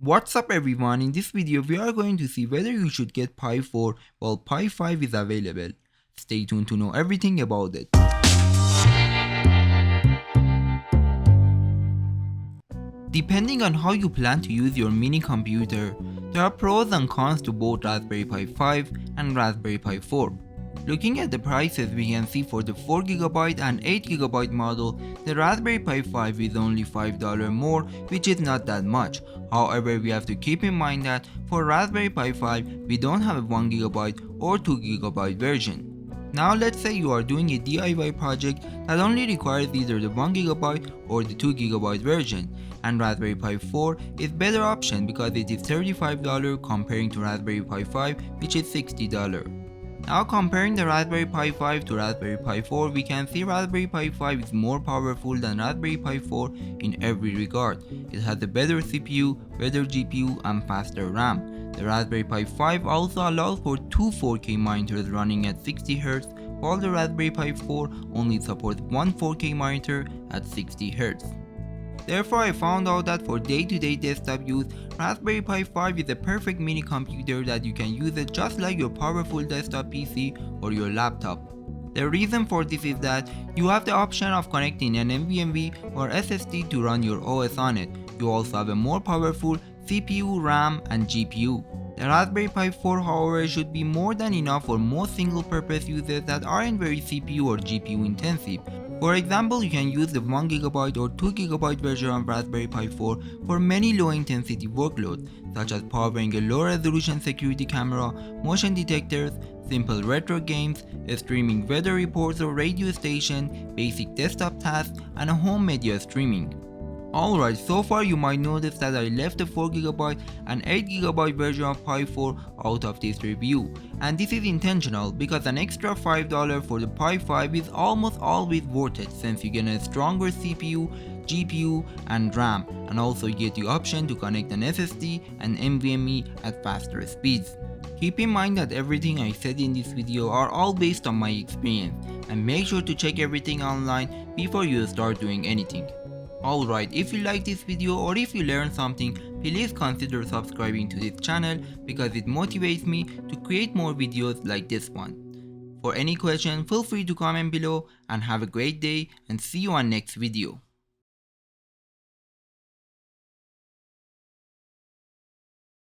What's up everyone, in this video we are going to see whether you should get PI4 while PI5 is available. Stay tuned to know everything about it. Depending on how you plan to use your mini computer, there are pros and cons to both Raspberry Pi 5 and Raspberry Pi 4. Looking at the prices, we can see for the 4GB and 8GB model, the Raspberry Pi 5 is only $5 more, which is not that much. However, we have to keep in mind that for Raspberry Pi 5, we don't have a 1GB or 2GB version. Now let's say you are doing a DIY project that only requires either the 1GB or the 2GB version, and Raspberry Pi 4 is better option because it is $35 comparing to Raspberry Pi 5, which is $60. Now comparing the Raspberry Pi 5 to Raspberry Pi 4, we can see Raspberry Pi 5 is more powerful than Raspberry Pi 4 in every regard. It has a better CPU, better GPU and faster RAM. The Raspberry Pi 5 also allows for two 4K monitors running at 60Hz, while the Raspberry Pi 4 only supports one 4K monitor at 60Hz. Therefore, I found out that for day-to-day desktop use, Raspberry Pi 5 is a perfect mini computer that you can use it just like your powerful desktop PC or your laptop. The reason for this is that you have the option of connecting an NVMe or SSD to run your OS on it. You also have a more powerful CPU, RAM and GPU. The Raspberry Pi 4 however should be more than enough for most single-purpose users that aren't very CPU or GPU intensive. For example, you can use the 1GB or 2GB version of Raspberry Pi 4 for many low-intensity workloads, such as powering a low-resolution security camera, motion detectors, simple retro games, streaming weather reports or radio station, basic desktop tasks, and home media streaming. Alright, so far you might notice that I left the 4GB and 8GB version of Pi 4 out of this review, and this is intentional because an extra $5 for the Pi 5 is almost always worth it since you get a stronger CPU, GPU and RAM, and also you get the option to connect an SSD and NVMe at faster speeds. Keep in mind that everything I said in this video are all based on my experience, and make sure to check everything online before you start doing anything. Alright, if you like this video or if you learned something, please consider subscribing to this channel because it motivates me to create more videos like this one. For any question, feel free to comment below and have a great day and see you on next video.